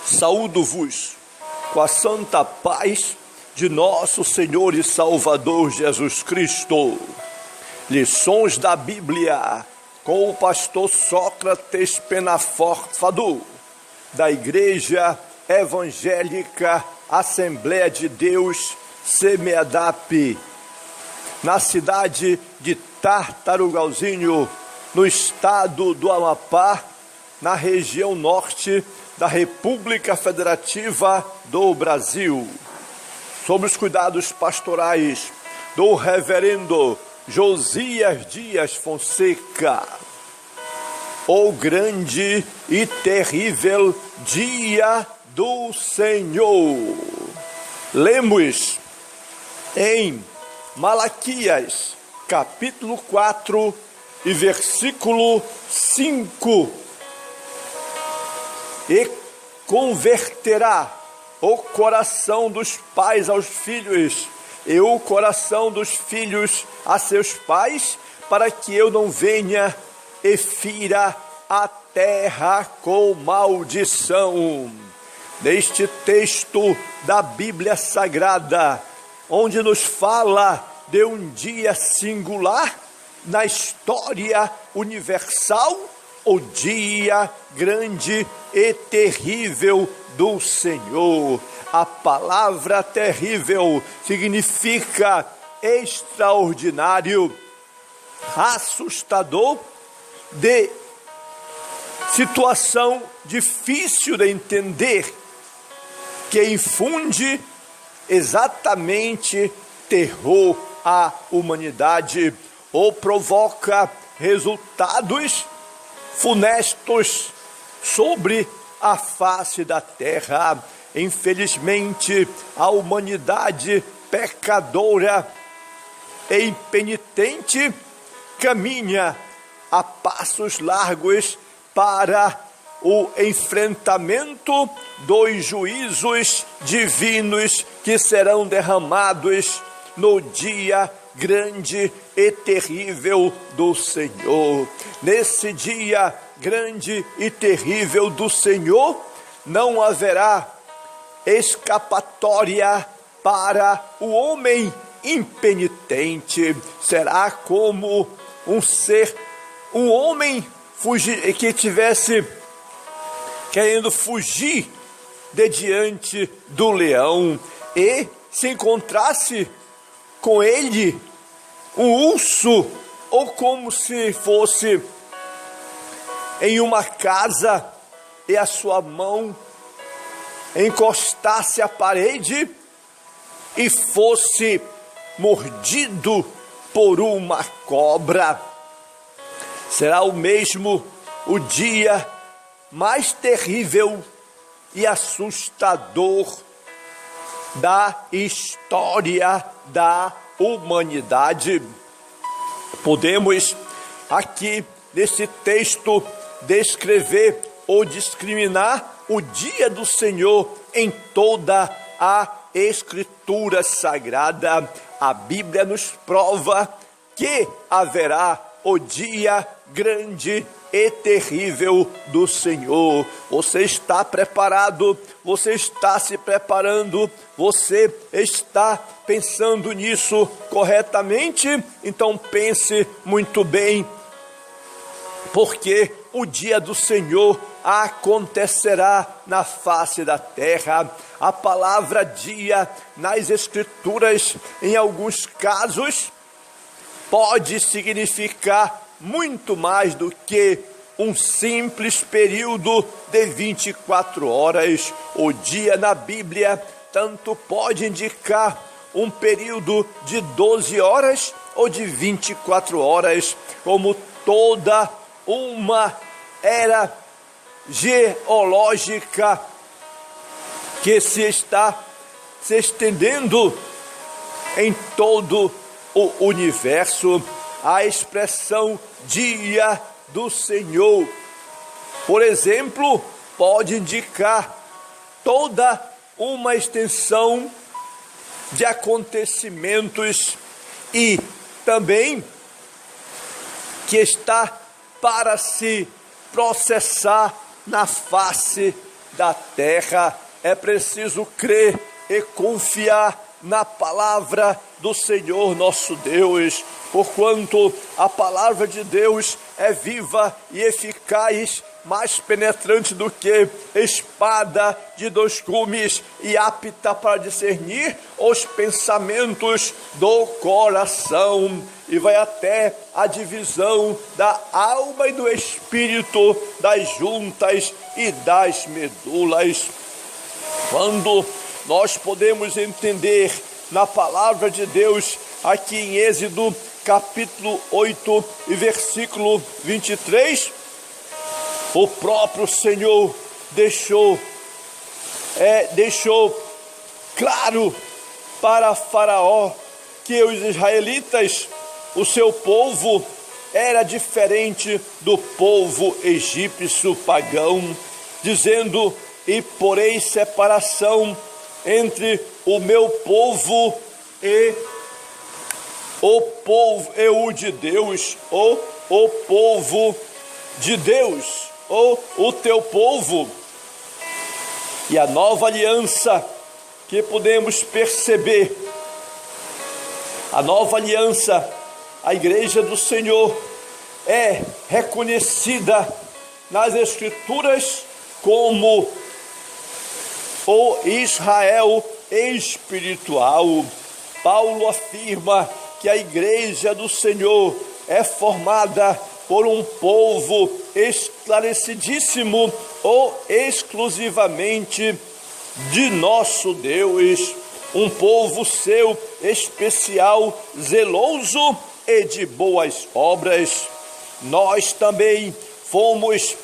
Saúdo-vos com a santa paz de nosso Senhor e Salvador Jesus Cristo. Lições da Bíblia com o pastor Sócrates Penafort-Fadul, da Igreja Evangélica Assembleia de Deus SEMEADAP, na cidade de Tartarugalzinho, no estado do Amapá, na região norte da República Federativa do Brasil, sob os cuidados pastorais do reverendo Josias Dias Fonseca. O grande e terrível dia do Senhor. Lemos em Malaquias, capítulo 4 e versículo 5. E converterá o coração dos pais aos filhos, e o coração dos filhos a seus pais, para que eu não venha e fira a terra com maldição. Neste texto da Bíblia Sagrada, onde nos fala de um dia singular na história universal, o dia grande e terrível do Senhor. A palavra terrível significa extraordinário, assustador, de situação difícil de entender, que infunde exatamente terror à humanidade ou provoca resultados funestos sobre a face da terra. Infelizmente, a humanidade pecadora e impenitente caminha a passos largos para o enfrentamento dos juízos divinos que serão derramados no dia grande e terrível do Senhor. Nesse dia grande e terrível do Senhor, não haverá escapatória para o homem impenitente. Será como um homem que tivesse querendo fugir de diante do leão e se encontrasse com ele um urso, ou como se fosse em uma casa e a sua mão encostasse à parede e fosse mordido por uma cobra. Será o mesmo o dia mais terrível e assustador da história da humanidade. Podemos aqui nesse texto descrever ou discriminar o dia do Senhor em toda a Escritura Sagrada. A Bíblia nos prova que haverá o dia grande e terrível do Senhor. Você está preparado? Você está se preparando? Você está pensando nisso corretamente? Então pense muito bem, porque o dia do Senhor acontecerá na face da terra. A palavra dia nas Escrituras, em alguns casos, pode significar muito mais do que um simples período de 24 horas. O dia na Bíblia tanto pode indicar um período de 12 horas ou de 24 horas, como toda uma era geológica que se está se estendendo em todo o universo. A expressão dia do Senhor, por exemplo, pode indicar toda uma extensão de acontecimentos e também que está para se processar na face da terra. É preciso crer e confiar na palavra do Senhor nosso Deus, porquanto a palavra de Deus é viva e eficaz, mais penetrante do que espada de dois gumes e apta para discernir os pensamentos do coração, e vai até a divisão da alma e do espírito, das juntas e das medulas. Quando nós podemos entender na palavra de Deus, aqui em Êxodo capítulo 8 e versículo 23, o próprio Senhor deixou claro para Faraó que os israelitas, o seu povo, era diferente do povo egípcio pagão, dizendo: e porei separação entre o meu povo e o povo e o de Deus, ou o povo de Deus, ou o teu povo. E a nova aliança que podemos perceber, a nova aliança, a igreja do Senhor, é reconhecida nas Escrituras como o Israel espiritual. Paulo afirma que a igreja do Senhor é formada por um povo esclarecidíssimo ou exclusivamente de nosso Deus, um povo seu especial, zeloso e de boas obras. Nós também fomos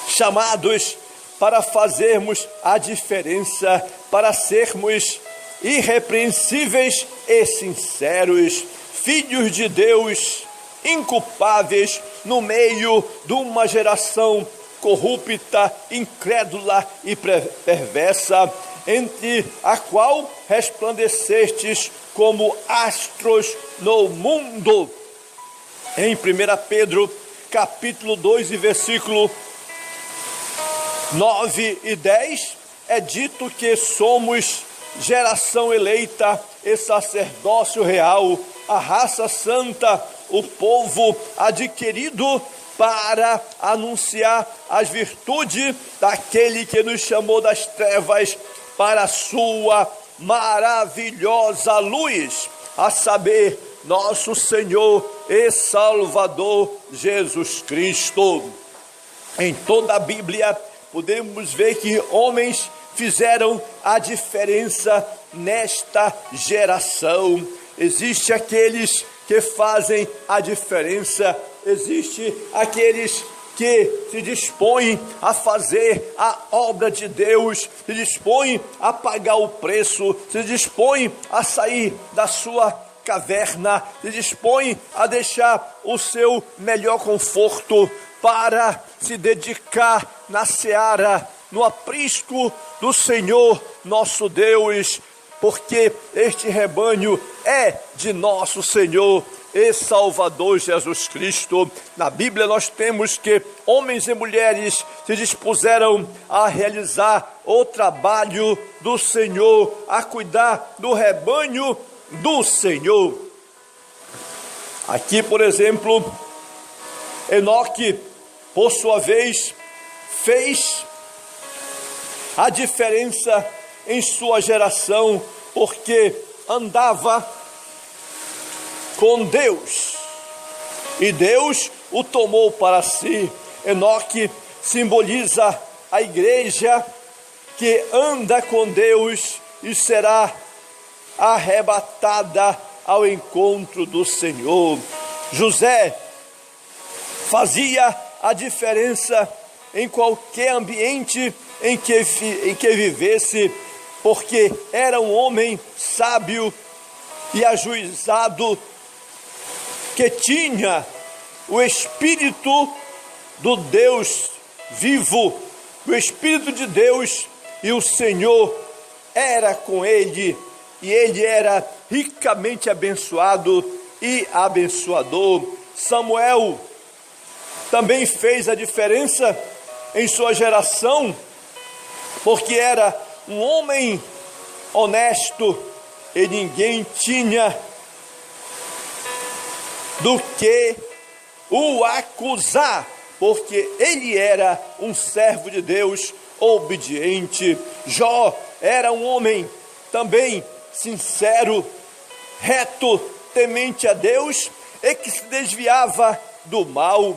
chamados para fazermos a diferença, para sermos irrepreensíveis e sinceros, filhos de Deus, inculpáveis no meio de uma geração corrupta, incrédula e perversa, entre a qual resplandecestes como astros no mundo. Em 1 Pedro capítulo 2 e versículo 9 e 10, é dito que somos geração eleita e sacerdócio real, a raça santa, o povo adquirido para anunciar as virtudes daquele que nos chamou das trevas para a sua maravilhosa luz, a saber, nosso Senhor e Salvador Jesus Cristo. Em toda a Bíblia podemos ver que homens fizeram a diferença nesta geração. Existem aqueles que fazem a diferença, existem aqueles que se dispõem a fazer a obra de Deus, se dispõem a pagar o preço, se dispõem a sair da sua caverna, se dispõem a deixar o seu melhor conforto para se dedicar na seara, no aprisco do Senhor nosso Deus, porque este rebanho é de nosso Senhor e Salvador Jesus Cristo. Na Bíblia nós temos que homens e mulheres se dispuseram a realizar o trabalho do Senhor, a cuidar do rebanho do Senhor. Aqui, por exemplo, Enoque, por sua vez, fez a diferença em sua geração, porque andava com Deus, e Deus o tomou para si. Enoque simboliza a igreja que anda com Deus e será arrebatada ao encontro do Senhor. José fazia a diferença em qualquer ambiente em que vivesse, porque era um homem sábio e ajuizado, que tinha o Espírito do Deus vivo, o Espírito de Deus, e o Senhor era com ele, e ele era ricamente abençoado e abençoador. Samuel também fez a diferença em sua geração, porque era um homem honesto e ninguém tinha do que o acusar, porque ele era um servo de Deus obediente. Jó era um homem também sincero, reto, temente a Deus e que se desviava do mal.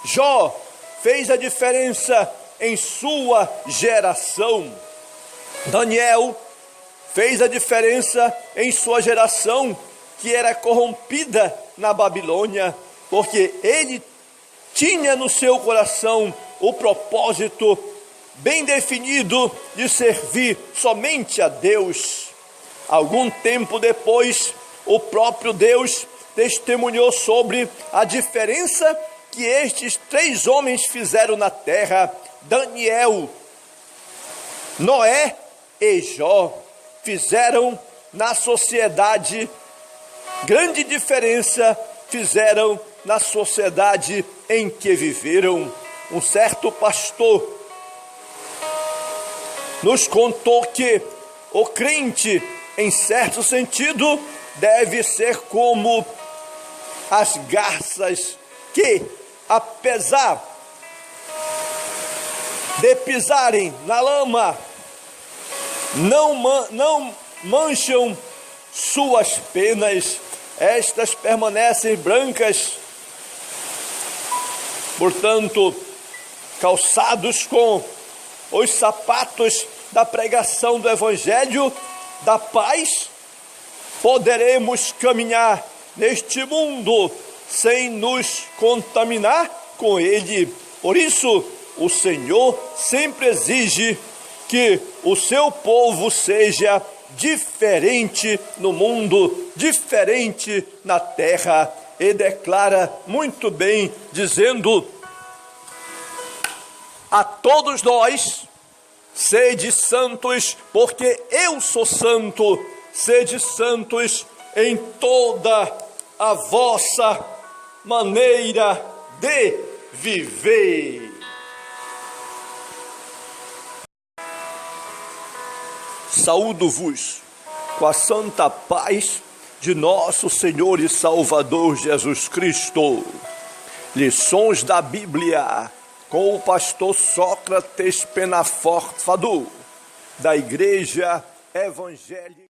Jó fez a diferença em sua geração. Daniel fez a diferença em sua geração, que era corrompida na Babilônia, porque ele tinha no seu coração o propósito bem definido de servir somente a Deus. Algum tempo depois, o próprio Deus testemunhou sobre a diferença que estes 3 homens fizeram na terra: Daniel, Noé e Jó. Fizeram na sociedade grande diferença, fizeram na sociedade em que viveram. Um certo pastor nos contou que o crente, em certo sentido, deve ser como as garças que, apesar de pisarem na lama, não mancham suas penas, estas permanecem brancas. Portanto, calçados com os sapatos da pregação do Evangelho da paz, poderemos caminhar neste mundo sem nos contaminar com ele. Por isso, o Senhor sempre exige que o seu povo seja diferente no mundo, diferente na terra, e declara muito bem, dizendo a todos nós: sede santos, porque eu sou santo. Sede santos em toda a vossa maneira de viver. Saúdo-vos com a santa paz de nosso Senhor e Salvador Jesus Cristo. Lições da Bíblia com o pastor Sócrates Penafort Fadu, da Igreja Evangélica.